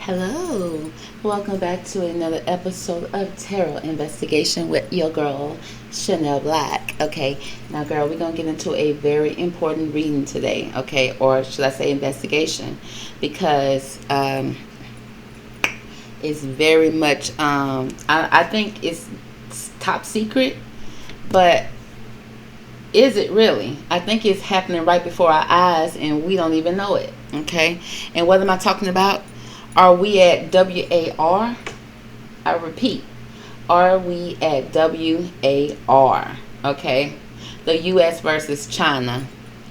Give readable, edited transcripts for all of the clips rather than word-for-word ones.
Hello, welcome back to another episode of Tarot Investigation with your girl, Shannel Black. Okay, now, girl, we're gonna get into a very important reading today, okay, or should I say investigation, because it's very much, I think it's top secret, but is it really? I think it's happening right before our eyes and we don't even know it, okay? And what am I talking about? Are we at WAR? I repeat, are we at WAR? Okay, the U.S. versus China.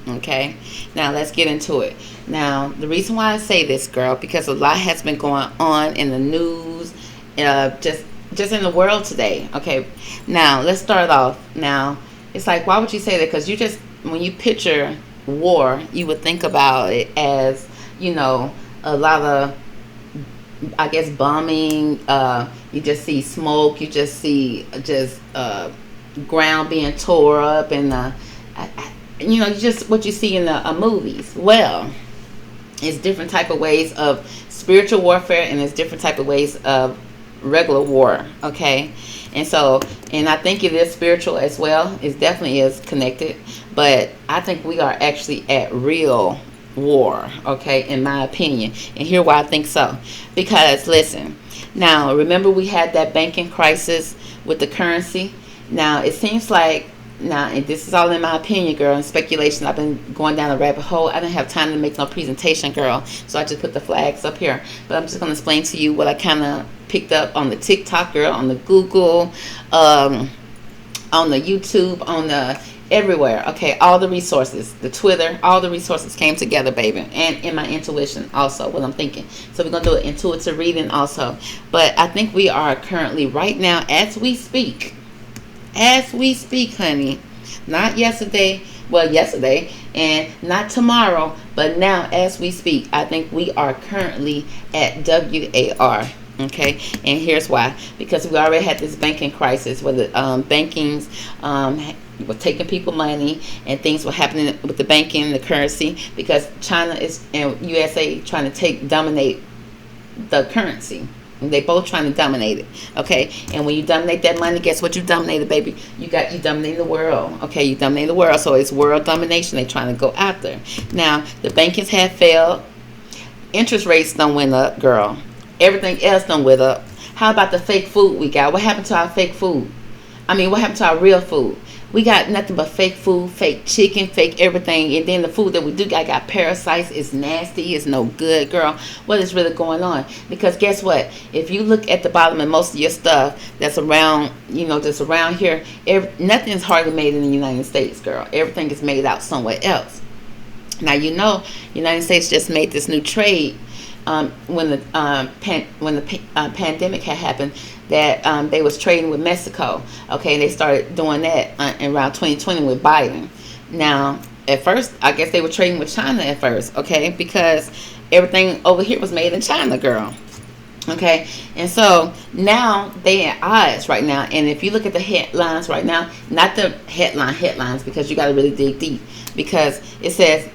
Okay, now let's get into it. Now, the reason why I say this, girl, because a lot has been going on in the news, just in the world today. Okay, now let's start off. Now, it's like, why would you say that? Because when you picture war, you would think about it as, a lot of, I guess, bombing. You just see smoke. You just see ground being tore up, and just what you see in the movies. Well, it's different type of ways of spiritual warfare, and it's different type of ways of regular war. Okay, and I think it is spiritual as well. It definitely is connected, but I think we are actually at real war, okay, in my opinion. And here why I think so. Because listen, now remember we had that banking crisis with the currency. Now it seems like, and this is all in my opinion, girl, and speculation. I've been going down a rabbit hole. I didn't have time to make no presentation, girl, so I just put the flags up here. But I'm just going to explain to you what I kind of picked up on the TikTok, girl, on the Google, on the YouTube, on the everywhere. Okay, all the resources, the Twitter, all the resources came together, baby, and in my intuition also, what I'm thinking. So we're gonna do an intuitive reading also. But I think we are currently, right now, as we speak, honey, not yesterday, and not tomorrow, but now as we speak, I think we are currently at WAR. Okay, and here's why. Because we already had this banking crisis where the bankings were taking people money, and things were happening with the banking and the currency, because China and USA trying to dominate the currency. And they both trying to dominate it. Okay, and when you dominate that money, guess what you dominated, baby? You dominated the world. Okay, you dominated the world, so it's world domination they trying to go after. Now the bankings have failed. Interest rates done went up, girl. Everything else done went up. How about the fake food we got? What happened to our fake food? I mean, what happened to our real food? We got nothing but fake food, fake chicken, fake everything. And then the food that we do got parasites. It's nasty. It's no good, girl. What is really going on? Because guess what? If you look at the bottom of most of your stuff that's around, just around here, nothing's hardly made in the United States, girl. Everything is made out somewhere else. Now, United States just made this new trade when the pandemic had happened, that they was trading with Mexico. Okay, and they started doing that around 2020 with Biden. Now, at first, I guess they were trading with China at first, okay, because everything over here was made in China, girl. Okay, and so now they at odds right now. And if you look at the headlines right now, not the headlines, because you got to really dig deep, because it says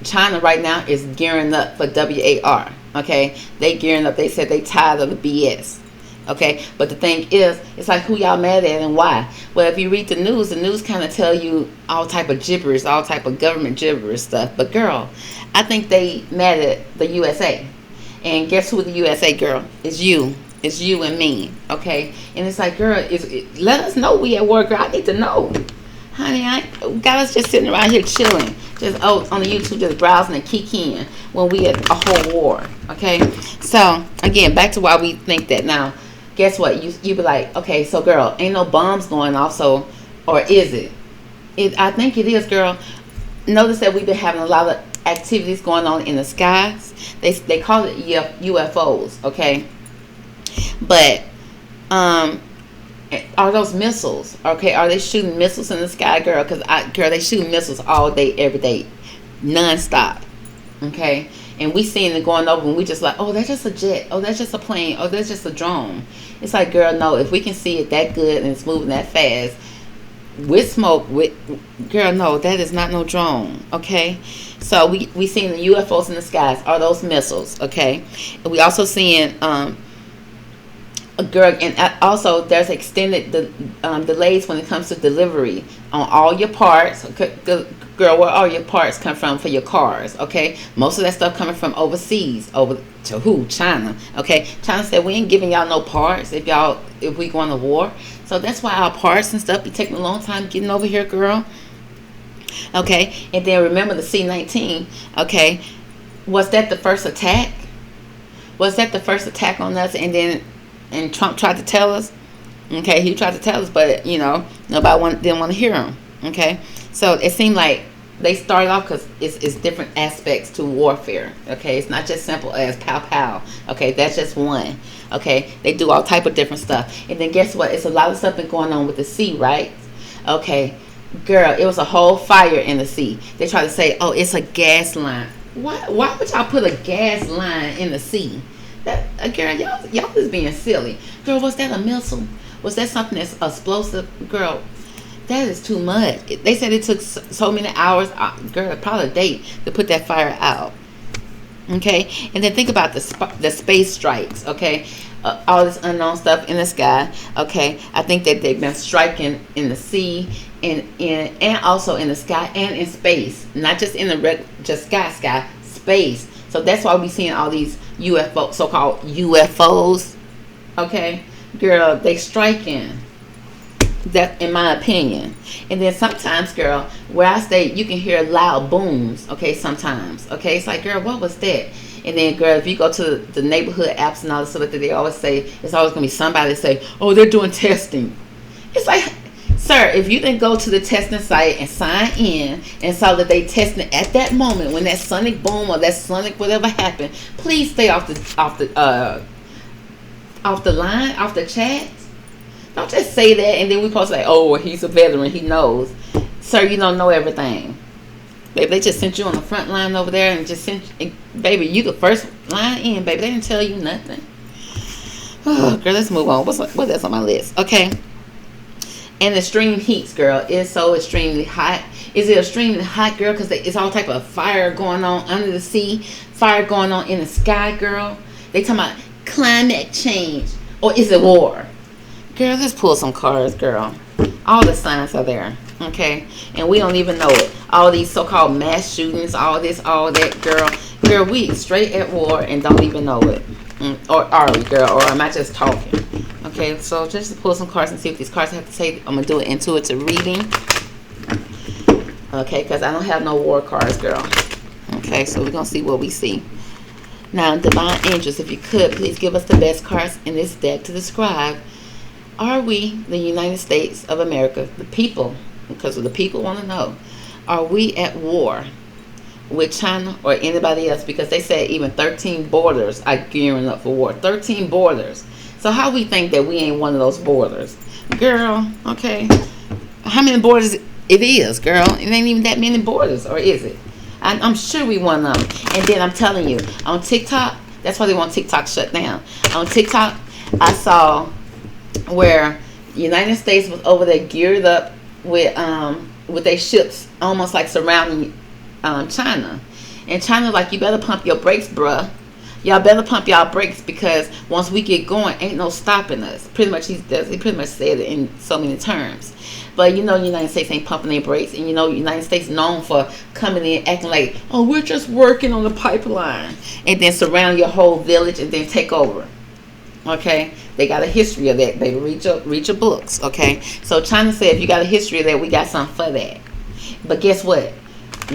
China right now is gearing up for WAR. Okay, they gearing up. They said they tired of the BS. Okay, but the thing is, it's like, who y'all mad at and why? Well, if you read the news kind of tell you all type of gibberish, all type of government gibberish stuff. But girl, I think they mad at the USA. And guess who the USA, girl? It's you. It's you and me. Okay, and it's like, girl, let us know we at war, girl. I need to know. Honey, I got us just sitting around here chilling, just on the YouTube, just browsing and kikiing when we had a whole war. Okay, so again, back to why we think that. Now, guess what? You be like, okay, so girl, ain't no bombs going off, so, or is it? I think it is, girl. Notice that we've been having a lot of activities going on in the skies. They call it UFOs. Okay, but are those missiles? Okay, are they shooting missiles in the sky, girl? Because they shooting missiles all day, every day, non-stop. Okay, and we seeing it going over, and we just like, oh, that's just a jet. Oh, that's just a plane. Oh, that's just a drone. It's like, girl, no. If we can see it that good and it's moving that fast, with smoke. With girl, no, that is not no drone. Okay, so we seeing the UFOs in the skies. Are those missiles? Okay, and we also seeing a girl, and also there's extended delays when it comes to delivery on all your parts. Okay, girl, where all your parts come from for your cars? Okay, most of that stuff coming from overseas, over to who? China. Okay, China said we ain't giving y'all no parts if we going to war. So that's why our parts and stuff be taking a long time getting over here, girl. Okay, and then remember the C-19. Okay, was that the first attack? Was that the first attack on us? And Trump tried to tell us. Okay, he tried to tell us, but nobody didn't want to hear him. Okay, so it seemed like they started off because it's different aspects to warfare. Okay, it's not just simple as pow pow. Okay, that's just one. Okay, they do all type of different stuff, and then guess what? It's a lot of stuff been going on with the sea, right? Okay, girl, it was a whole fire in the sea. They try to say, oh, it's a gas line. Why would y'all put a gas line in the sea? That girl, y'all is being silly. Girl, was that a missile? Was that something that's explosive? Girl, that is too much. They said it took so many hours, girl, probably a day to put that fire out. Okay, and then think about the space strikes. Okay, all this unknown stuff in the sky. Okay, I think that they've been striking in the sea and also in the sky and in space, not just in the just sky, space. So that's why we seeing all these UFO, so-called UFOs. Okay, girl, they striking. That, in my opinion. And then sometimes, girl, where I stay, you can hear loud booms. Okay, sometimes. Okay, it's like, girl, what was that? And then, girl, if you go to the neighborhood apps and all this stuff that they always say, it's always gonna be somebody say, oh, they're doing testing. It's like, sir, if you didn't go to the testing site and sign in and saw that they testing at that moment when that sonic boom or that sonic whatever happened, please stay off the line, off the chat. Don't just say that and then we supposed to say, oh, well, he's a veteran, he knows. Sir, you don't know everything. Baby, they just sent you on the front line over there and just sent you, baby, you the first line in, baby. They didn't tell you nothing. Oh, girl, let's move on. What's else on my list? Okay. And extreme heats, girl, is so extremely hot. Is it extremely hot, girl? Because it's all type of fire going on under the sea, fire going on in the sky, girl. They talking about climate change, or is it war? Girl, let's pull some cards, girl. All the signs are there, okay? And we don't even know it. All these so-called mass shootings, all this, all that, girl. Girl, we straight at war and don't even know it. Or are we, girl? Or am I just talking? Okay, so just to pull some cards and see what these cards have to say. I'm going to do an intuitive reading. Okay, because I don't have no war cards, girl. Okay, so we're going to see what we see. Now, divine angels, if you could, please give us the best cards in this deck to describe. Are we, the United States of America, the people, because the people want to know, are we at war with China or anybody else? Because they said even 13 borders are gearing up for war. 13 borders. So how we think that we ain't one of those borders? Girl, okay. How many borders it is, girl? It ain't even that many borders, or is it? I'm sure we one of them. And then I'm telling you, on TikTok, that's why they want TikTok shut down. On TikTok, I saw where United States was over there geared up with their ships almost like surrounding China. And China like, you better pump your brakes, bruh. Y'all better pump y'all brakes, because once we get going, ain't no stopping us. Pretty much, he pretty much said it in so many terms. But United States ain't pumping their brakes, and United States known for coming in acting like, oh, we're just working on the pipeline, and then surround your whole village and then take over. Okay, they got a history of that, baby. Read your books. Okay, so China said if you got a history of that, we got something for that. But guess what?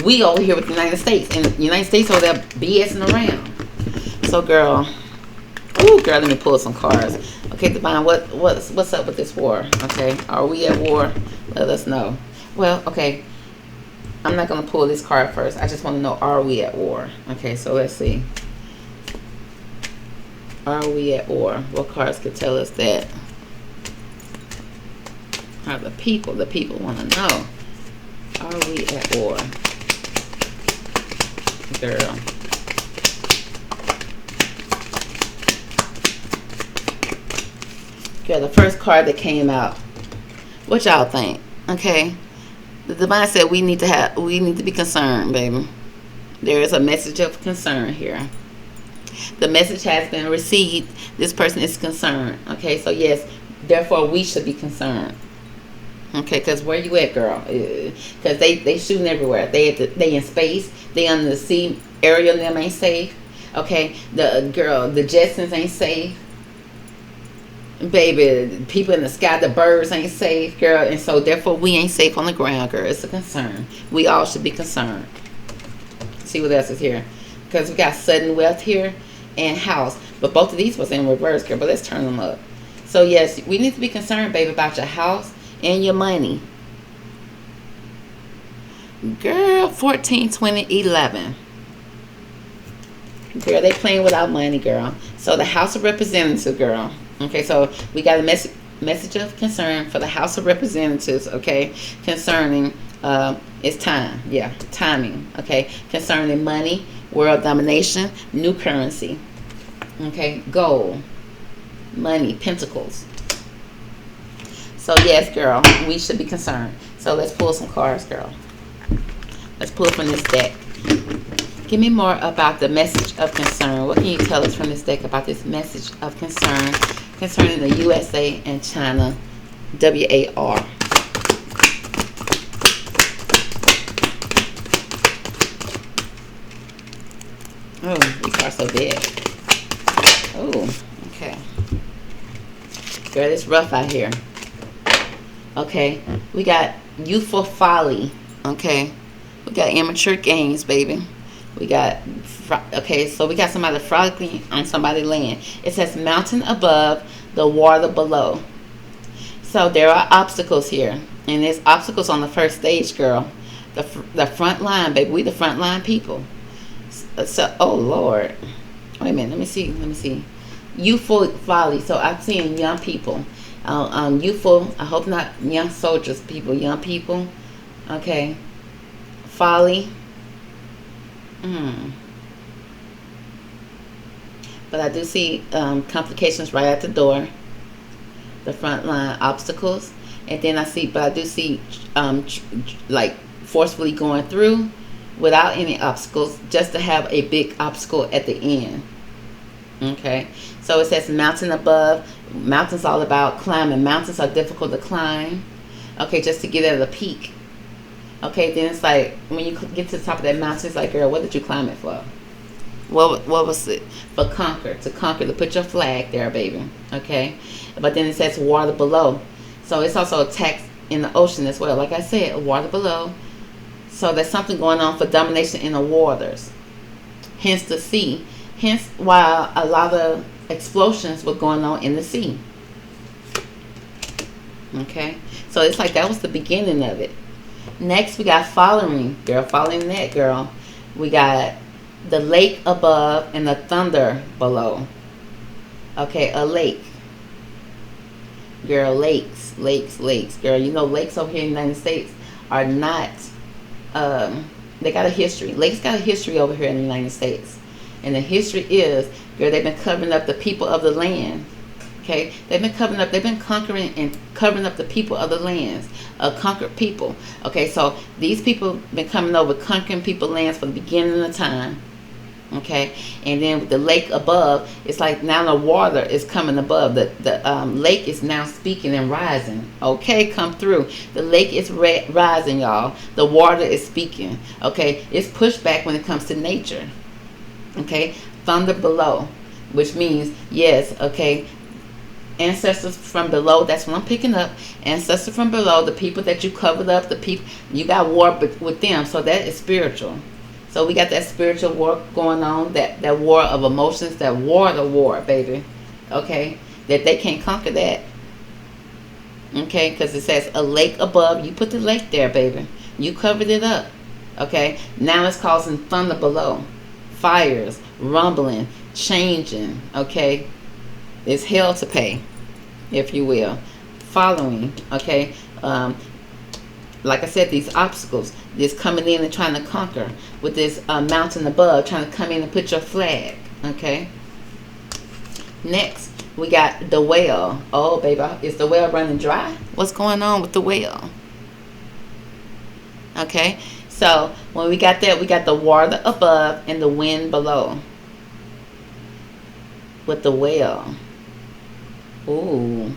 We over here with the United States, and the United States over there BSing around. So, girl, let me pull some cards. Okay, Divine, what's up with this war? Okay, are we at war? Let us know. Well, okay, I'm not gonna pull this card first. I just want to know, are we at war? Okay, so let's see. Are we at war? What cards could tell us that? Are the people want to know. Are we at war? Girl. Girl, the first card that came out. What y'all think? Okay, the divine said we need to be concerned, baby. There is a message of concern here. The message has been received. This person is concerned. Okay, so yes, therefore we should be concerned. Okay, because where you at, girl? Because they shooting everywhere. They in space. They under the sea. Ariel and them ain't safe. Okay, the Jetsons ain't safe. Baby, people in the sky, the birds ain't safe, girl. And so therefore we ain't safe on the ground, girl. It's a concern. We all should be concerned. See what else is here. Because we got sudden wealth here and house. But both of these was in reverse, girl. But let's turn them up. So yes, we need to be concerned, baby, about your house and your money. Girl, 14, 20, 11. Girl, they playing without money, girl. So the House of Representatives, girl. Okay, so we got a message of concern for the House of Representatives, okay, concerning it's time. Yeah, timing, okay, concerning money, world domination, new currency, okay, gold, money, pentacles. So yes, girl, we should be concerned. So let's pull some cards, girl. Let's pull from this deck. Give me more about the message of concern. What can you tell us from this deck about this message of concern concerning the USA and China, WAR? Oh, these are so big. Oh, okay. Girl, it's rough out here. Okay, we got youthful folly. Okay, we got immature games, baby. We got, okay, so we got somebody frolicking on somebody's land. It says mountain above, the water below. So there are obstacles here. And there's obstacles on the first stage, girl. The front line, baby. We the front line people. So, oh, Lord. Wait a minute. Let me see. Youthful folly. So I'm seeing young people. Youthful, I hope not young soldiers, people. Young people. Okay. Folly. But I do see complications right at the door, the front line obstacles, and then I do see like forcefully going through without any obstacles, just to have a big obstacle at the end. Okay, so it says mountain above. Mountains all about climbing. Mountains are difficult to climb. Okay, just to get at the peak. Okay, then it's like when you get to the top of that mountain, it's like, girl, what did you climb it for? What was it? For to conquer, to put your flag there, baby. Okay, but then it says water below, so it's also attacks in the ocean as well. Like I said, water below. So there's something going on for domination in the waters. Hence the sea. Hence why a lot of explosions were going on in the sea. Okay, so it's like that was the beginning of it. Next, we got following that, girl. We got the lake above and the thunder below. Okay, a lake. Girl, lakes. Girl, you know lakes over here in the United States are not, they got a history. Lakes got a history over here in the United States. And the history is, girl, they've been covering up the people of the land. Okay, they've been conquering and covering up the people of the lands, conquered people. Okay, so these people been coming over, conquering people's lands for the beginning of time. Okay, and then with the lake above, it's like now the water is coming above. The lake is now speaking and rising. Okay, come through. The lake is rising, y'all. The water is speaking. Okay, it's pushed back when it comes to nature. Okay, thunder below, which means yes. Okay. Ancestors from below, that's what I'm picking up. Ancestors from below, the people that you covered up, the people you got war with them, so that is spiritual. So we got that spiritual war going on, that war of emotions, that war, baby. Okay, that they can't conquer that. Okay, because it says a lake above. You put the lake there, baby. You covered it up. Okay, now it's causing thunder below, fires, rumbling, changing. Okay. It's hell to pay, if you will. Following, okay. Like I said, these obstacles, this coming in and trying to conquer with this mountain above, trying to come in and put your flag, okay. Next, we got the well. Oh, baby, is the well running dry? What's going on with the well? Okay, so when we got that, we got the water above and the wind below with the whale. Ooh.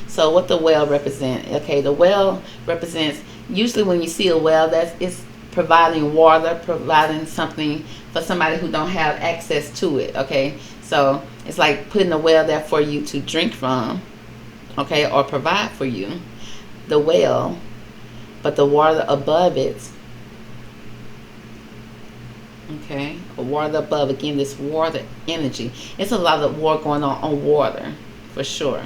So what the whale represent? Okay, the whale represents, usually when you see a whale, that's it's providing water, providing something for somebody who don't have access to it. Okay, so it's like putting a well there for you to drink from, okay, or provide for you, the well, but the water above it, okay, water above, again, this water energy. It's a lot of war going on water, for sure.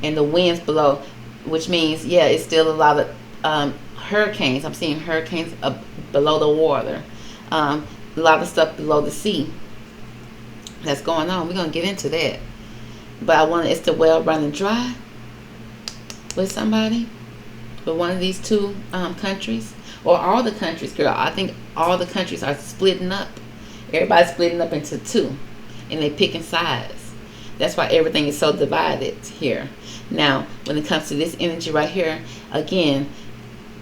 And the winds below, which means, yeah, it's still a lot of hurricanes. I'm seeing hurricanes below the water. A lot of stuff below the sea that's going on. We're going to get into that. But I want, it's the well running dry with somebody, with one of these two countries, or all the countries, girl. I think all the countries are splitting up. Everybody's splitting up into two, and they picking sides. That's why everything is so divided here. Now, when it comes to this energy right here, again,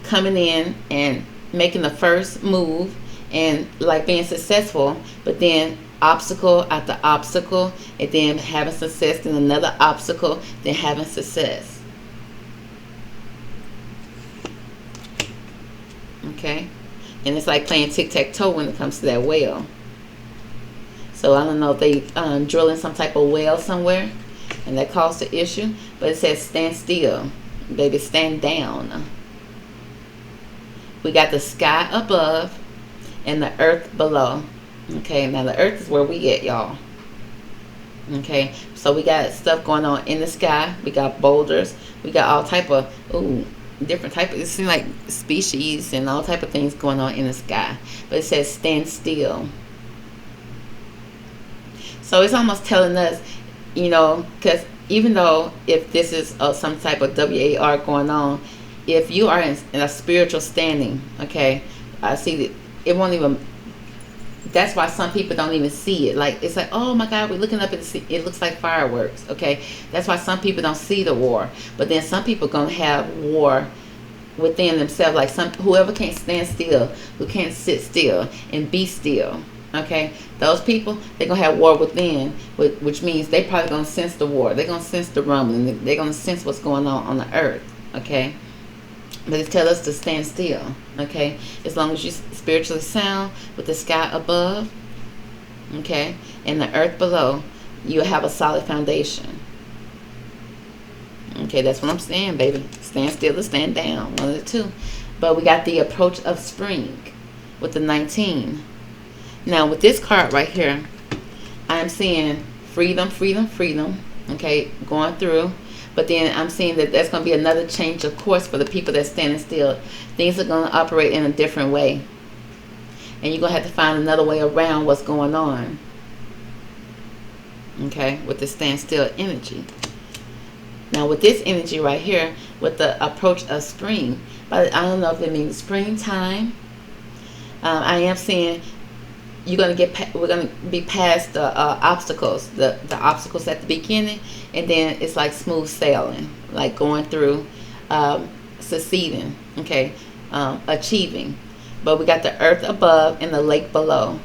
coming in and making the first move and like being successful, but then obstacle after obstacle, and then having success, then another obstacle, then having success. Okay? And it's like playing tic-tac-toe when it comes to that whale. So I don't know if they drilling some type of well somewhere, and that caused the issue. But it says stand still, baby, stand down. We got the sky above and the earth below. Okay, now the earth is where we at, y'all. Okay, so we got stuff going on in the sky. We got boulders. We got all type of different type of, it seems like species and all type of things going on in the sky. But it says stand still. So it's almost telling us, you know, because even though if this is some type of WAR going on, if you are in a spiritual standing, okay, I see that it won't even, that's why some people don't even see it. Like, it's like, oh my God, we're looking up and see, it looks like fireworks, okay? That's why some people don't see the war. But then some people going to have war within themselves. Like whoever can't stand still, who can't sit still and be still, okay? Those people, they're going to have war within, which means they probably going to sense the war. They're going to sense the rumbling. They're going to sense what's going on the earth, okay? But it tells us to stand still, okay? As long as you spiritually sound with the sky above, okay, and the earth below, you'll have a solid foundation. Okay, that's what I'm saying, baby. Stand still or stand down, one of the two. But we got the approach of spring with the 19. Now, with this card right here, I'm seeing freedom, freedom, freedom, okay, going through. But then I'm seeing that there's going to be another change of course for the people that's standing still. Things are going to operate in a different way. And you're going to have to find another way around what's going on. Okay, with the stand still energy. Now with this energy right here, with the approach of spring, but I don't know if it means springtime. I am seeing you're going to get, we're going to be past the obstacles, the obstacles at the beginning, and then it's like smooth sailing, like going through, succeeding, okay, achieving. But we got the earth above and the lake below.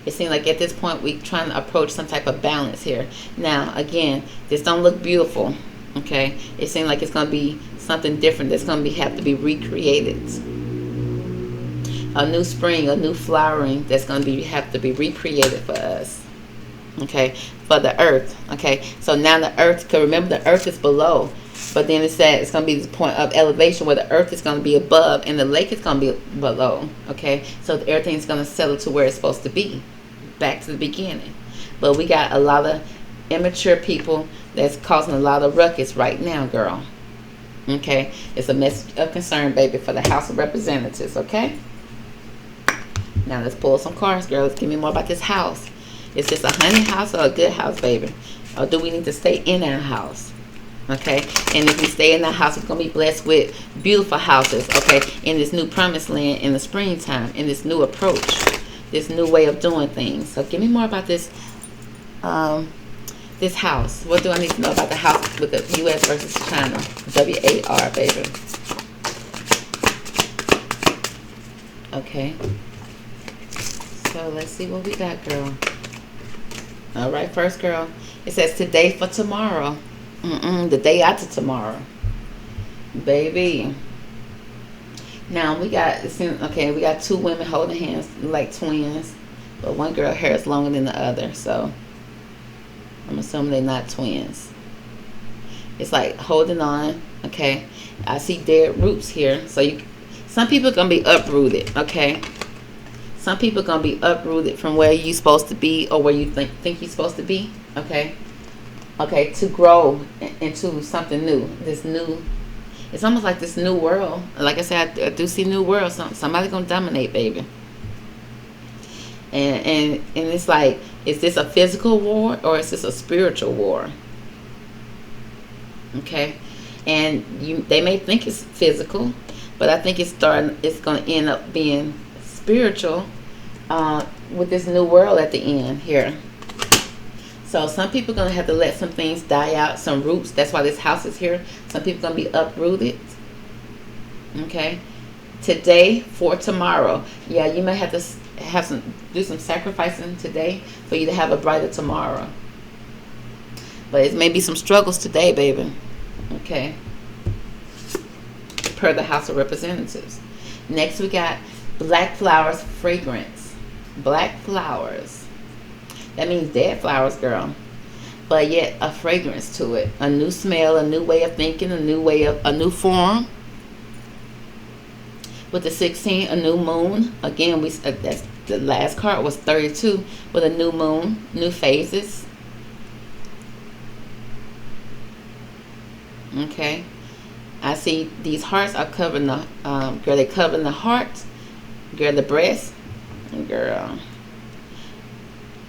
It seems like at this point we're trying to approach some type of balance here. Now again, this don't look beautiful, okay? It seems like it's going to be something different that's going to have to be recreated. A new spring, a new flowering that's going to have to be recreated for us, okay, for the earth, okay? So now the earth, because remember the earth is below, but then it said it's going to be this point of elevation where the earth is going to be above and the lake is going to be below, okay? So everything's going to settle to where it's supposed to be, back to the beginning. But we got a lot of immature people that's causing a lot of ruckus right now, girl, okay? It's a message of concern, baby, for the House of Representatives, okay? Now let's pull some cards, girl. Let's give me more about this house. Is this a honey house or a good house, baby? Or do we need to stay in our house? Okay? And if we stay in our house, we're going to be blessed with beautiful houses, okay? In this new promised land in the springtime, in this new approach, this new way of doing things. So give me more about this This house. What do I need to know about the house with the U.S. versus China? WAR, baby. Okay. So let's see what we got, girl. All right, first girl. It says today for tomorrow. The day after tomorrow, baby. Now we got, okay, we got two women holding hands like twins, but one girl hair is longer than the other, so I'm assuming they're not twins. It's like holding on. Okay, I see dead roots here, so some people are gonna be uprooted. Okay, some people are gonna be uprooted from where you're supposed to be or where you think you're supposed to be. Okay, to grow into something new. This new, it's almost like this new world. Like I said, I do see new world. Somebody's gonna dominate, baby. And it's like, is this a physical war or is this a spiritual war? Okay, and they may think it's physical, but I think it's going to end up being spiritual with this new world at the end here. So some people are going to have to let some things die out, some roots. That's why this house is here. Some people are going to be uprooted. Okay. Today for tomorrow. Yeah, you may have to do some sacrificing today for you to have a brighter tomorrow. But it may be some struggles today, baby. Okay. Per the House of Representatives. Next we got black flowers fragrance. Black flowers. That means dead flowers, girl. But yet a fragrance to it. A new smell, a new way of thinking, a new form. With the 16, a new moon. Again, that's the last card was 32 with a new moon, new phases. Okay. I see these hearts are covering the girl, they covering the heart, girl, the breast, girl,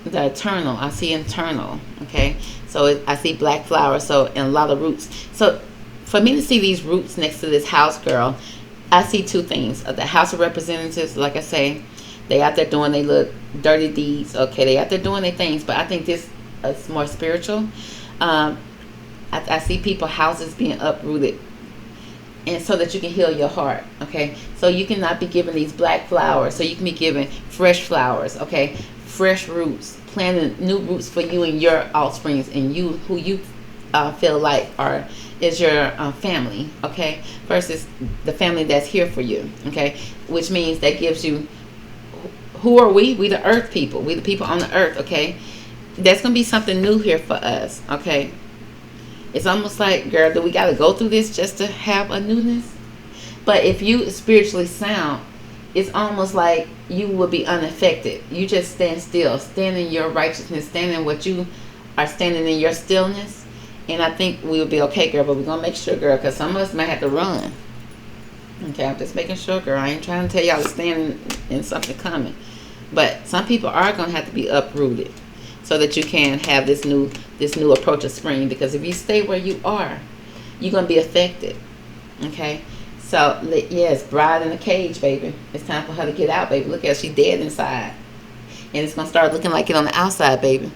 the eternal. I see internal. Okay, so I see black flowers, so and a lot of roots. So for me to see these roots next to this house, girl, I see two things. The House of Representatives, like I say, they out there doing their little dirty deeds. Okay, they out there doing their things, but I think this is more spiritual. I see people houses being uprooted, and so that you can heal your heart. Okay, so you cannot be given these black flowers, so you can be given fresh flowers. Okay, fresh roots, planting new roots for you and your offsprings and you who you feel like is your family. Okay, versus the family that's here for you. Okay, which means that gives you, who are we? We the earth people. We the people on the earth. Okay, that's gonna be something new here for us. Okay. It's almost like, girl, do we got to go through this just to have a newness? But if you spiritually sound, it's almost like you will be unaffected. You just stand still, stand in your righteousness, stand in what you are standing in your stillness. And I think we will be okay, girl. But we're going to make sure, girl, because some of us might have to run. Okay, I'm just making sure, girl. I ain't trying to tell y'all to stand in something coming. But some people are going to have to be uprooted, so that you can have this new approach of spring. Because if you stay where you are, you're going to be affected. Okay? So, yes, bride in a cage, baby. It's time for her to get out, baby. Look at her. She's dead inside. And it's going to start looking like it on the outside, baby.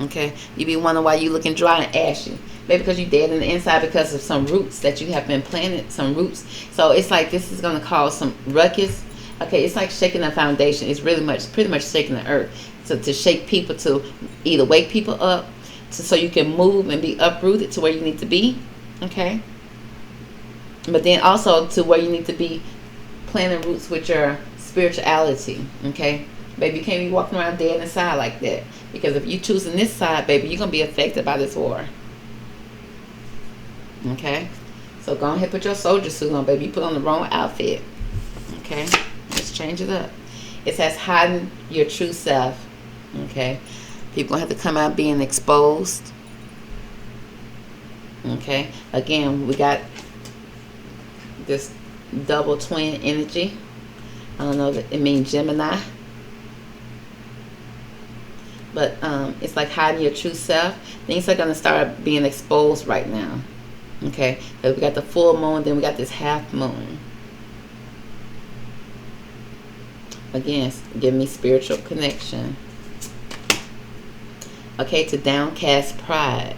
Okay? You be wondering why you looking dry and ashy. Maybe because you're dead in the inside because of some roots that you have been planted, some roots. So, it's like this is going to cause some ruckus. Okay? It's like shaking the foundation. It's pretty much shaking the earth. To shake people, to either wake people up, so you can move and be uprooted to where you need to be. Okay, but then also to where you need to be planting roots with your spirituality. Okay, baby, you can't be walking around dead inside like that, because if you choosing this side, baby, you're gonna be affected by this war. Okay, so go ahead, put your soldier suit on, baby. You put on the wrong outfit. Okay, let's change it up. It says hiding your true self. Okay, people gonna have to come out being exposed. Okay, again, we got this double twin energy. I don't know if it means Gemini, but it's like hiding your true self. Things are gonna start being exposed right now. Okay, so we got the full moon, then we got this half moon. Again, give me spiritual connection. okay, to downcast pride.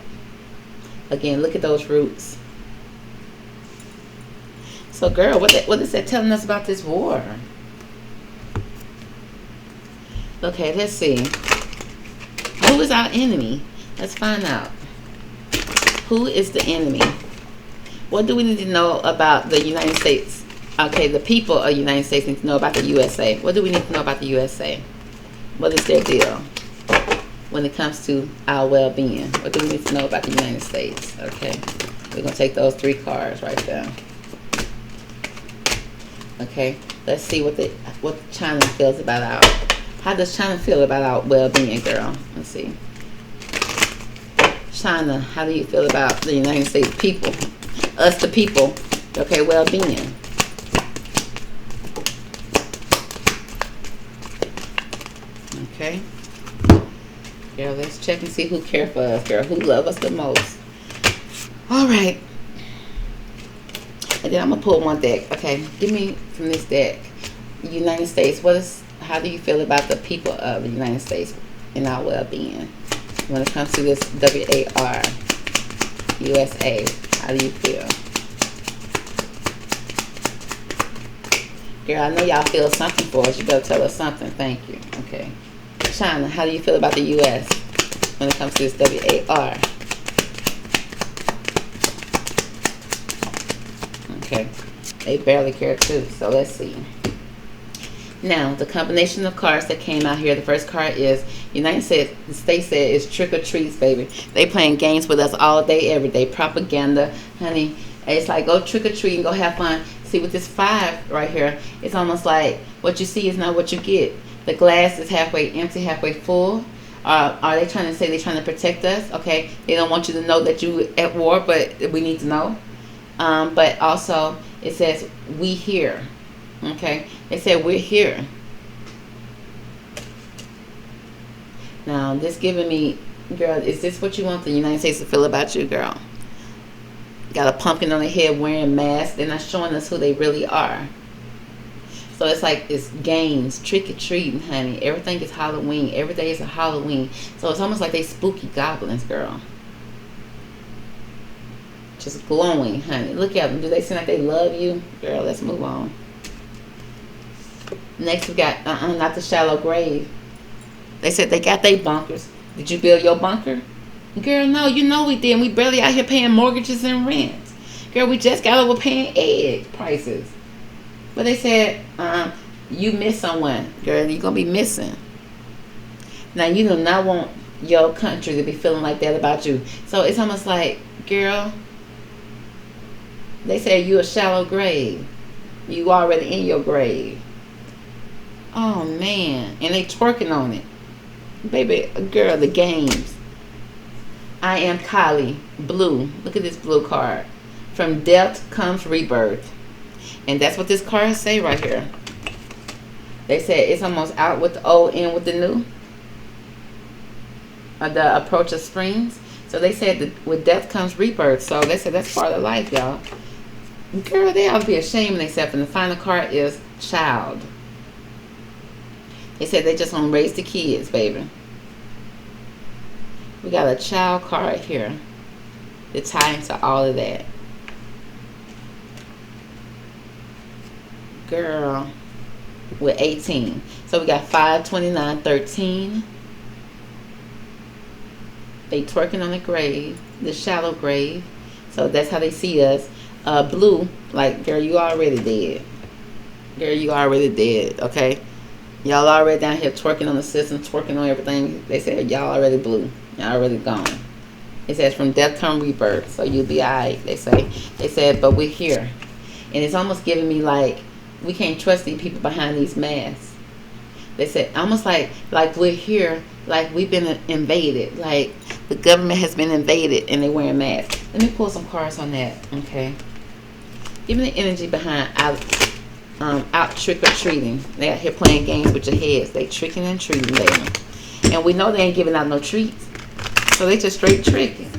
Again, look at those roots. So, girl, what is that telling us about this war? Okay, let's see. Who is our enemy? Let's find out. Who is the enemy? What do we need to know about the United States? Okay, the people of the United States need to know about the USA. What do we need to know about the USA? What is their deal when it comes to our well-being? What do we need to know about the United States? Okay, we're going to take those 3 cards right there. Okay, let's see what China feels about our... How does China feel about our well-being, girl? Let's see. China, how do you feel about the United States people? Us, the people. Okay, well-being. Okay. Girl, let's check and see who cares for us, girl. Who love us the most. All right. And then I'm going to pull one deck. Okay, give me from this deck. United States, how do you feel about the people of the United States and our well-being? When it comes to this WAR, USA, how do you feel? Girl, I know y'all feel something for us. You better tell us something. Thank you. Okay. China, how do you feel about the US when it comes to this WAR? Okay. They barely care too. So let's see. Now, the combination of cards that came out here, the first card is United States said it's trick or treats, baby. They playing games with us all day, every day. Propaganda, honey. It's like go trick or treat and go have fun. See, with this 5 right here, it's almost like what you see is not what you get. The glass is halfway empty, halfway full. Are they trying to say they're trying to protect us? Okay, they don't want you to know that you at war, but we need to know. But also, it says we here. Okay, they said we're here. Now, this giving me, girl, is this what you want the United States to feel about you, girl? Got a pumpkin on their head, wearing masks. They're not showing us who they really are. So it's like it's games, trick or treating, honey. Everything is Halloween. Every day is a Halloween. So it's almost like they spooky goblins, girl. Just glowing, honey. Look at them. Do they seem like they love you? Girl, let's move on. Next we got, not the shallow grave. They said they got their bunkers. Did you build your bunker? Girl, no, you know we did. We barely out here paying mortgages and rents. Girl, we just got over paying egg prices. But they said, you miss someone. Girl, you're going to be missing. Now, you do not want your country to be feeling like that about you. So it's almost like, girl, they said you a shallow grave. You already in your grave. Oh, man. And they twerking on it. Baby, girl, the games. I am Kali. Blue. Look at this blue card. From death comes rebirth. And that's what this card say right here. They said it's almost out with the old, in with the new. The approach of springs. So they said that with death comes rebirth. So they said that's part of life, y'all. Girl, they ought to be ashamed of themselves. And the final card is child. They said they just gonna raise the kids, baby. We got a child card here to tie into all of that. Girl, with 18. So we got 5, 29, 13. They twerking on the grave, the shallow grave. So that's how they see us. Blue, like, girl, you already dead. Girl, you already dead, okay? Y'all already down here twerking on the system, twerking on everything. They said y'all already blue. Y'all already gone. It says from death come rebirth. So you'll be alright, they say. They said, but we're here. And it's almost giving me like, we can't trust these people behind these masks. They said, almost like we're here, like we've been invaded. Like the government has been invaded and they're wearing masks. Let me pull some cards on that, okay? Give me the energy behind out trick-or-treating. They out here playing games with your heads. They tricking and treating, baby. And we know they ain't giving out no treats. So they just straight tricking.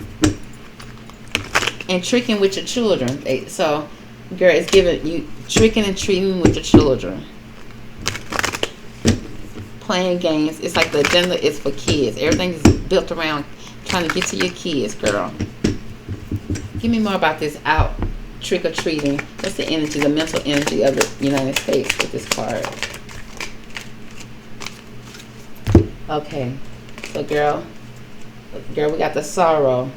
And tricking with your children. So, girl, it's giving you tricking and treating with your children. playing games. It's like the agenda is for kids. Everything is built around trying to get to your kids, girl. Give me more about this out trick-or-treating. What's the energy, the mental energy of the United States with this card? Okay. So, girl, we got the sorrow.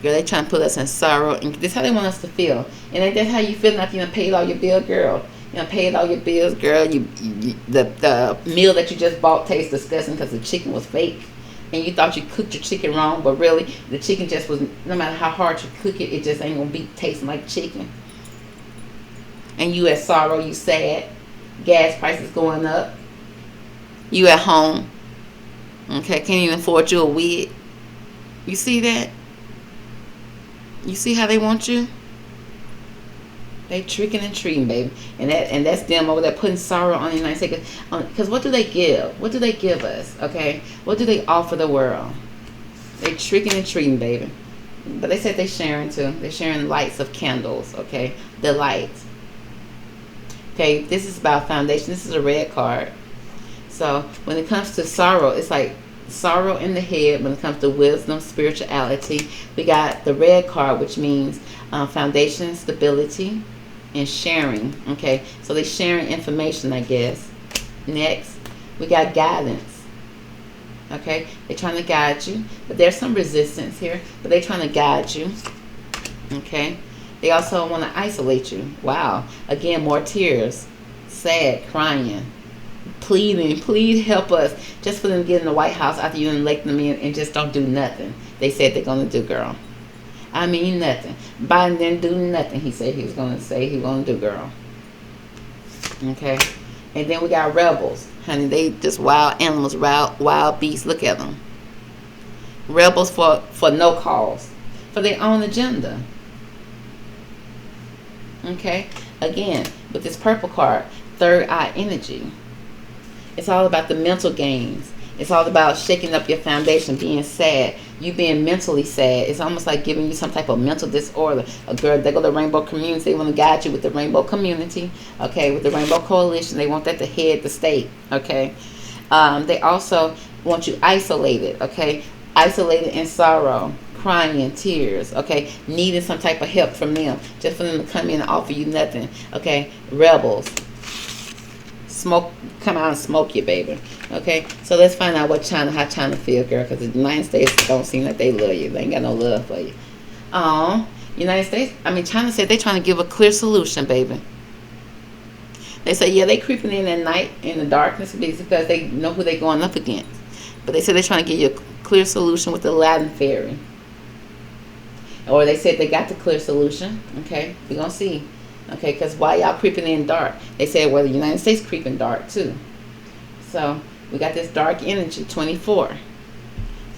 Girl, they trying to put us in sorrow. And this is how they want us to feel. And ain't that how you feel after you done paid all your bills, girl? You done paid all your bills, girl. The meal that you just bought tastes disgusting because the chicken was fake. And you thought you cooked your chicken wrong, but really, the chicken just was, no matter how hard you cook it, it just ain't going to be tasting like chicken. And you at sorrow, you sad. Gas prices going up. You at home. Okay, can't even afford you a wig. You see that? You see how they want you? They tricking and treating, baby. And that's them over there putting sorrow on the United States. Because what do they give? What do they give us? Okay? What do they offer the world? They tricking and treating, baby. But they said they sharing too. They're sharing lights of candles, okay? The lights. Okay, this is about foundation. This is a red card. So when it comes to sorrow, it's like sorrow in the head. When it comes to wisdom, spirituality, we got the red card, which means foundation, stability, and sharing. Okay, so they're sharing information, I guess. Next, we got guidance. Okay, they're trying to guide you, but there's some resistance here, but they're trying to guide you. Okay, they also want to isolate you. Wow, again, more tears, sad, crying, pleading, please help us, just for them to get in the White House after you elect them in and just don't do nothing. They said they're going to do, girl. I mean nothing. Biden didn't do nothing. He said he was going to say he was going to do, girl. Okay. And then we got rebels. Honey, they just wild animals, wild beasts. Look at them. Rebels for no cause. For their own agenda. Okay. Again, with this purple card, third eye energy. It's all about the mental games. It's all about shaking up your foundation, being sad. You being mentally sad. It's almost like giving you some type of mental disorder. A girl, they go to the Rainbow Community. They want to guide you with the Rainbow Community. Okay, with the Rainbow Coalition. They want that to head the state. Okay. They also want you isolated. Okay. Isolated in sorrow, crying, tears. Okay. Needing some type of help from them. Just for them to come in and offer you nothing. Okay. Rebels. Smoke, come out and smoke you, baby. Okay, so let's find out how China feel, girl, because the United States don't seem like they love you. They ain't got no love for you. China said they trying to give a clear solution, baby. They say, yeah, they creeping in at night in the darkness because they know who they going up against. But they said they're trying to give you a clear solution with the Latin fairy. Or they said they got the clear solution. Okay, we're going to see. Okay, because why y'all creeping in dark? They said, well, the United States creeping dark too. So we got this dark energy, 24.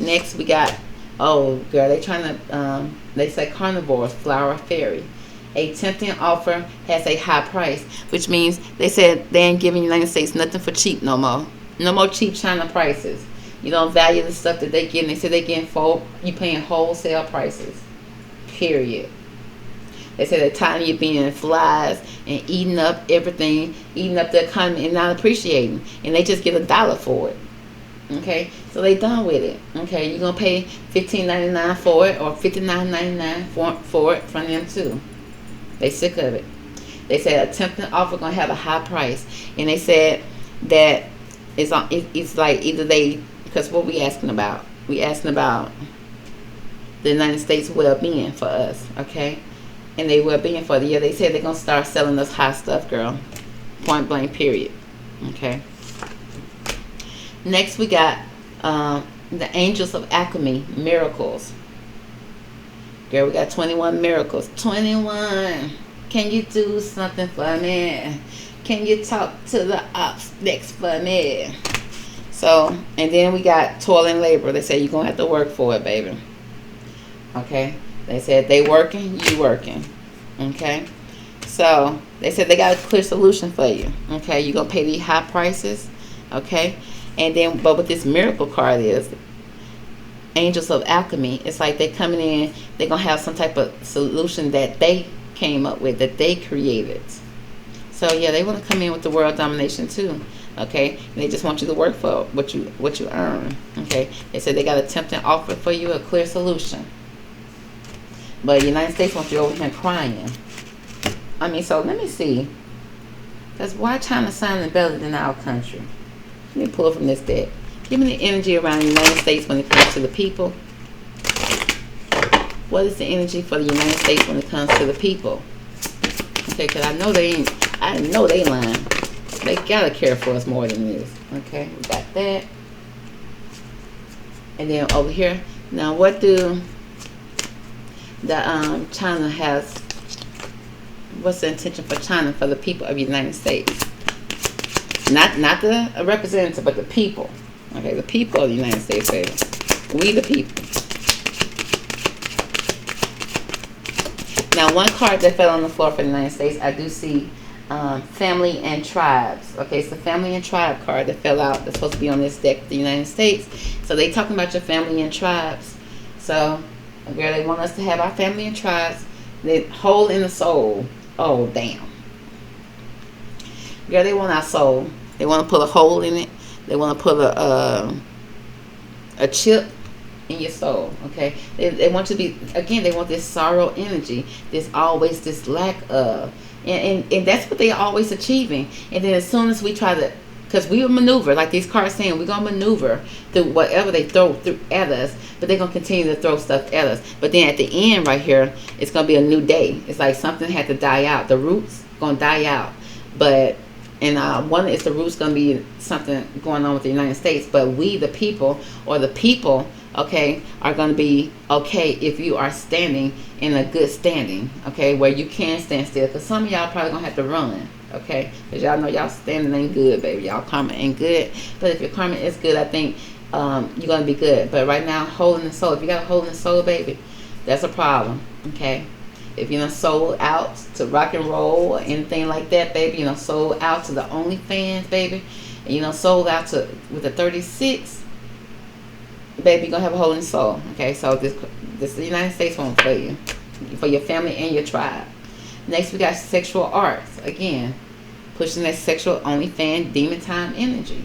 Next we got, oh girl, they trying to, they say carnivores, flower fairy. A tempting offer has a high price, which means they said they ain't giving the United States nothing for cheap no more. No more cheap China prices. You don't value the stuff that they give. They said they getting you paying wholesale prices. Period. They say they're tired of you being flies and eating up everything, eating up the economy and not appreciating. And they just get $1 for it. Okay? So they done with it. Okay? You're going to pay $15.99 for it or $59.99 for it from them too. They sick of it. They said a tempting offer going to have a high price. And they said that it's like either they, because what we asking about? We asking about the United States well-being for us. Okay? And they well-being for the year. They said they're going to start selling us hot stuff, girl. Point blank, period. Okay. Next, we got the Angels of Alchemy, miracles. Girl, we got 21 miracles. 21. Can you do something for me? Can you talk to the ops next for me? So, and then we got toil and labor. They say you're going to have to work for it, baby. Okay. They said they working, you working. Okay? So, they said they got a clear solution for you. Okay? You're going to pay these high prices. Okay? And then, but what this miracle card is, Angels of Alchemy, it's like they coming in, they're going to have some type of solution that they came up with, that they created. So yeah, they want to come in with the world domination too. Okay, and they just want you to work for what you earn. Okay, they said they got a tempting offer for you, a clear solution. But the United States wants you over here crying. I mean, so let me see. Because why China sounding better than our country? Let me pull from this deck. Give me the energy around the United States when it comes to the people. What is the energy for the United States when it comes to the people? Okay, because I know they lying. They gotta care for us more than this. Okay, we got that. And then over here, now what do the China has? What's the intention for China for the people of the United States? Not the representative, but the people. Okay, the people of the United States, baby. We the people. Now, one card that fell on the floor for the United States, I do see family and tribes. Okay, it's the family and tribe card that fell out. That's supposed to be on this deck for the United States. So they talking about your family and tribes. So, girl, they want us to have our family and tribes. They hole in the soul. Oh, damn. Girl, they want our soul. They want to put a hole in it. They want to put a chip in your soul. Okay, they want you to be, again, they want this sorrow energy, this lack of, and that's what they're always achieving. And then as soon as we try to, because we will maneuver, like these cards saying, we're gonna maneuver through whatever they throw through at us, but they're gonna continue to throw stuff at us. But then at the end right here, it's gonna be a new day. It's like something had to die out. The roots gonna die out. But one is the roots gonna be something going on with the United States. But we, the people, or the people, okay, are going to be okay if you are standing in a good standing, okay, where you can stand still. Because some of y'all probably going to have to run, okay, because y'all know y'all standing ain't good, baby. Y'all karma ain't good. But if your karma is good, I think you're going to be good. But right now, holding the soul, if you got a hole in the soul, baby, that's a problem, okay. If you're not sold out to rock and roll or anything like that, baby, you know, sold out to the OnlyFans, baby, and you know, sold out to with the 36, baby, you're gonna have a hole in the soul. Okay, so this is the United States one for you, for your family and your tribe. Next, we got sexual arts. Again, pushing that sexual OnlyFans demon time energy.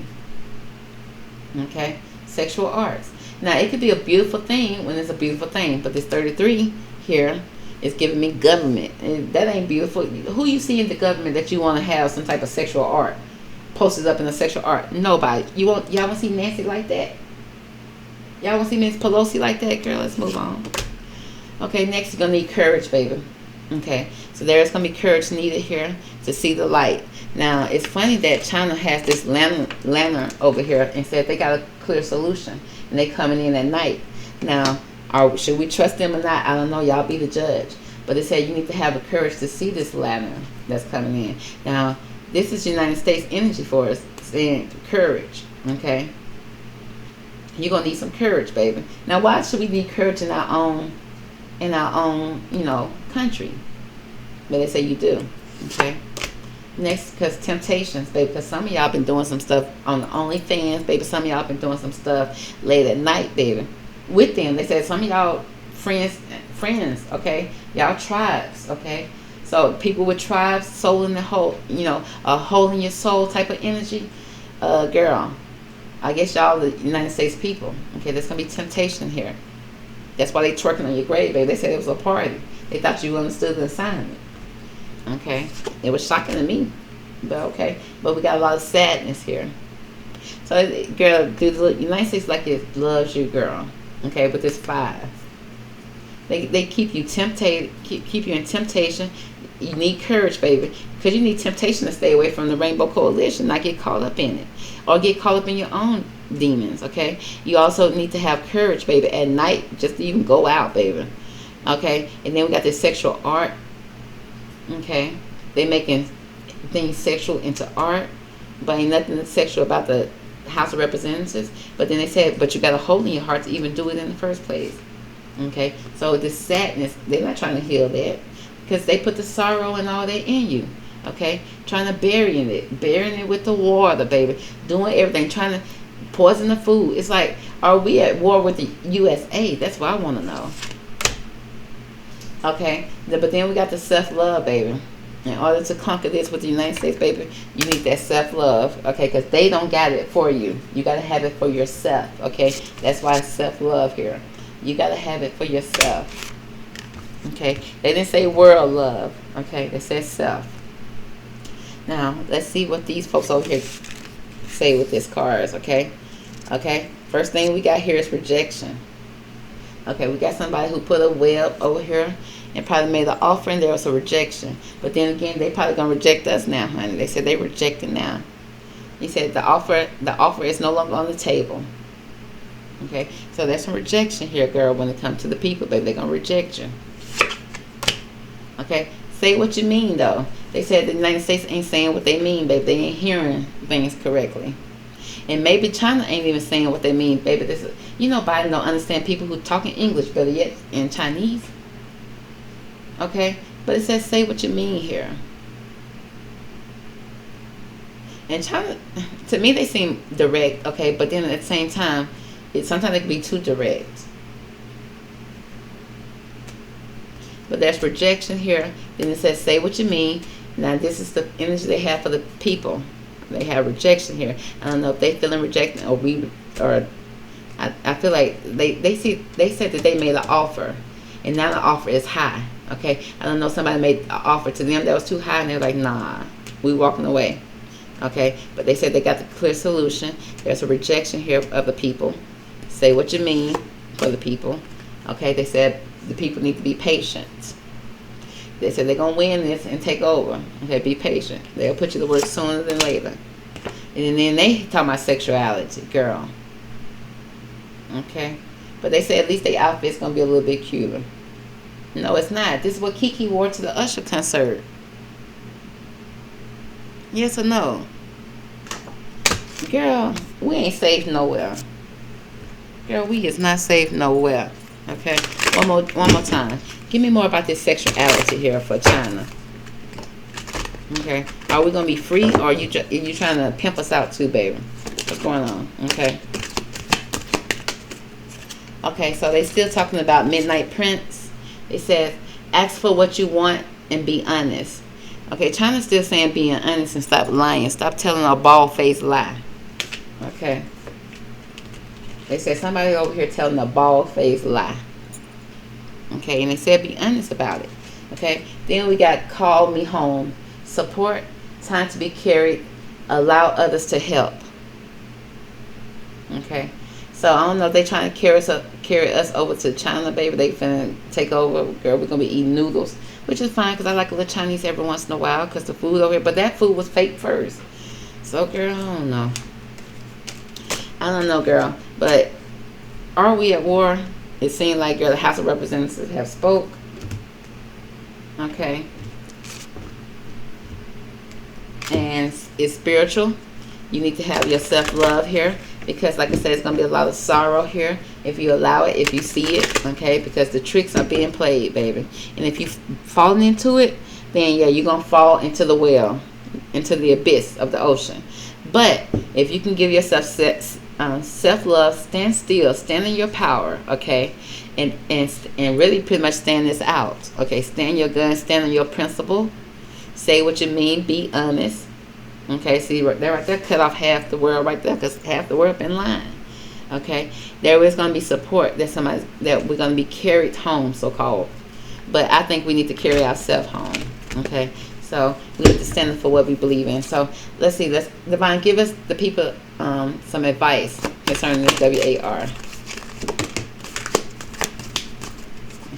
Okay, sexual arts. Now, it could be a beautiful thing when it's a beautiful thing, but this 33 here is giving me government, and that ain't beautiful. Who you see in the government that you want to have some type of sexual art posted up in a sexual art? Nobody. Y'all want to see Nancy like that? Y'all want to see Miss Pelosi like that? Girl, let's move on. Okay, next you're going to need courage, baby. Okay, so there's going to be courage needed here to see the light. Now, it's funny that China has this lantern over here and said they got a clear solution, and they coming in at night. Now, should we trust them or not? I don't know. Y'all be the judge. But it said you need to have the courage to see this lantern that's coming in. Now, this is United States energy for us, saying courage, okay? You're going to need some courage, baby. Now, why should we need courage in our own, you know, country? But they say you do, okay? Next, because temptations, baby, because some of y'all been doing some stuff on the OnlyFans, baby. Some of y'all been doing some stuff late at night, baby, with them. They said some of y'all friends, okay? Y'all tribes, okay? So people with tribes, soul in the hole, you know, a hole in your soul type of energy, girl, I guess y'all the United States people, okay? There's going to be temptation here. That's why they twerking on your grave, baby. They said it was a party. They thought you understood the assignment, okay? It was shocking to me, but okay. But we got a lot of sadness here. So, girl, the United States like it loves you, girl, okay? With this 5. They keep you tempted, keep you in temptation. You need courage, baby, because you need temptation to stay away from the Rainbow Coalition, not get caught up in it, or get caught up in your own demons, okay? You also need to have courage, baby, at night, just to even go out, baby, okay? And then we got this sexual art, okay? They making things sexual into art, but ain't nothing sexual about the House of Representatives. But then they said, but you got a hole in your heart to even do it in the first place. Okay, so this sadness, they're not trying to heal that, because they put the sorrow and all that in you. Okay, trying to burying it with the water, baby, doing everything, trying to poison the food. It's like, are we at war with the USA? That's what I want to know. Okay, but then we got the self-love, baby. In order to conquer this with the United States, baby, you need that self-love, okay? Because they don't got it for you. You got to have it for yourself, okay? That's why it's self-love here. You got to have it for yourself, okay? They didn't say world love, okay? They said self. Now, let's see what these folks over here say with this cards, okay? Okay? First thing we got here is rejection. Okay, we got somebody who put a web over here and probably made an offer, and there was a rejection. But then again, they probably gonna reject us now, honey. They said they rejected now. He said the offer is no longer on the table. Okay, so there's some rejection here, girl. When it comes to the people, baby, they're gonna reject you. Okay, say what you mean though. They said the United States ain't saying what they mean, baby. They ain't hearing things correctly. And maybe China ain't even saying what they mean, baby. This is, you know, Biden don't understand people who talking English better yet in Chinese. Okay, but it says say what you mean here. And China, to me, they seem direct. Okay, but then at the same time, sometimes they can be too direct. But there's rejection here. Then it says say what you mean. Now this is the energy they have for the people. They have rejection here. I don't know if they feeling rejected or I feel like they said that they made an offer, and now the offer is high. Okay, I don't know, somebody made an offer to them that was too high, and they're like, nah, we walking away. Okay, but they said they got the clear solution. There's a rejection here of the people. Say what you mean for the people. Okay, they said the people need to be patient. They said they're going to win this and take over. Okay, be patient. They'll put you to work sooner than later. And then they talk about sexuality, girl. Okay? But they say at least their outfit's going to be a little bit cuter. No, it's not. This is what Kiki wore to the Usher concert. Yes or no? Girl, we ain't safe nowhere. Girl, we is not safe nowhere. Okay? One more time. Give me more about this sexuality here for China. Okay, are we gonna be free, or are you trying to pimp us out too, baby? What's going on? Okay. Okay, so they still talking about Midnight Prince. They said ask for what you want and be honest. Okay, China's still saying being honest and stop lying. Stop telling a bald-faced lie. Okay. They said somebody over here telling a bald-faced lie. Okay, and they said be honest about it. Okay, then we got call me home. Support, time to be carried, allow others to help. Okay, so I don't know if they trying to carry us over to China, baby. They finna take over, girl. We're gonna be eating noodles, which is fine because I like a little Chinese every once in a while because the food over here, but that food was fake first. So, girl, I don't know, girl, but are we at war? It seemed like, girl, the House of Representatives have spoke. Okay. And it's spiritual. You need to have your self-love here because, like I said, it's going to be a lot of sorrow here if you allow it, if you see it, okay, because the tricks are being played, baby. And if you've fallen into it, then, yeah, you're going to fall into the well, into the abyss of the ocean. But if you can give yourself self-love, stand still, stand in your power, okay, and really pretty much stand this out, okay, stand your gun, stand on your principle, say what you mean, be honest, okay, see, right there, cut off half the world right there, because half the world been lying, okay, there is going to be support that we're going to be carried home, so-called, but I think we need to carry ourselves home, okay, so we need to stand up for what we believe in. So let's see, Divine, give us the people some advice concerning this WAR.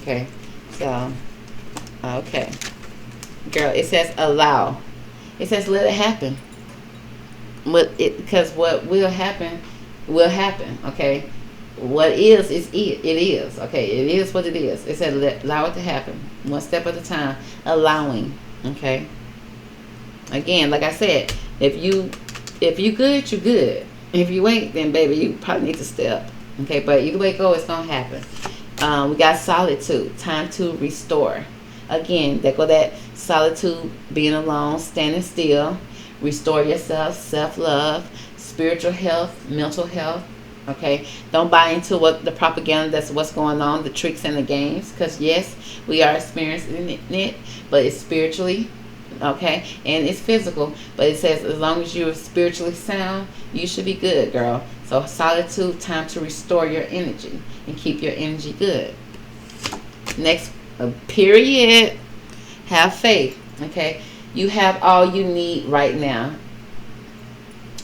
Okay, so, okay. Girl, it says allow. It says let it happen. Because what will happen, okay? What is it is, okay? It is what it is. It said allow it to happen. One step at a time, allowing, okay? Again, like I said, if you good, you good. If you ain't, then baby, you probably need to step. Okay, but either way it go, it's gonna happen. We got solitude, time to restore. Again, there go that solitude, being alone, standing still, restore yourself, self-love, spiritual health, mental health. Okay, don't buy into what the propaganda, that's what's going on, the tricks and the games, because yes, we are experiencing it, but it's spiritually, Okay, and it's physical, but it says as long as you're spiritually sound, you should be good, girl. So solitude, time to restore your energy and keep your energy good. Next, period. Have faith. Okay, you have all you need right now.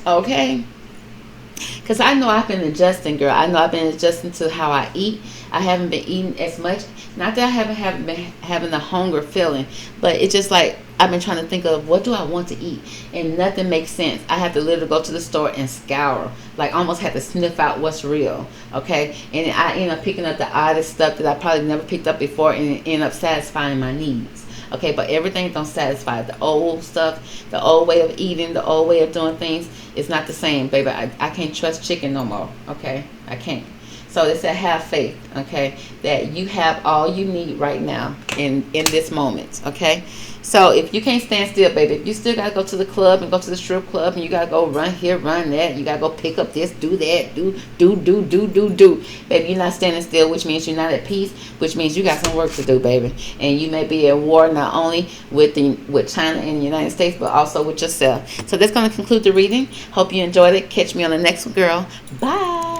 Okay, because I know I've been adjusting, girl. I know I've been adjusting to how I eat. I haven't been eating as much. Not that I haven't been having the hunger feeling, but it's just like I've been trying to think of what do I want to eat, and nothing makes sense. I have to literally go to the store and scour, like almost have to sniff out what's real. Okay, and I end up picking up the oddest stuff that I probably never picked up before, and it end up satisfying my needs. Okay, but everything don't satisfy. The old stuff, the old way of eating, the old way of doing things, it's not the same, baby. I can't trust chicken no more. Okay, I can't. So it said have faith, okay, that you have all you need right now in this moment, okay. So if you can't stand still, baby, if you still gotta go to the club and go to the strip club and you gotta go run here, run that, you gotta go pick up this, do that, do, baby, you're not standing still, which means you're not at peace, which means you got some work to do, baby, and you may be at war not only with China and the United States, but also with yourself. So that's gonna conclude the reading. Hope you enjoyed it. Catch me on the next one, girl. Bye.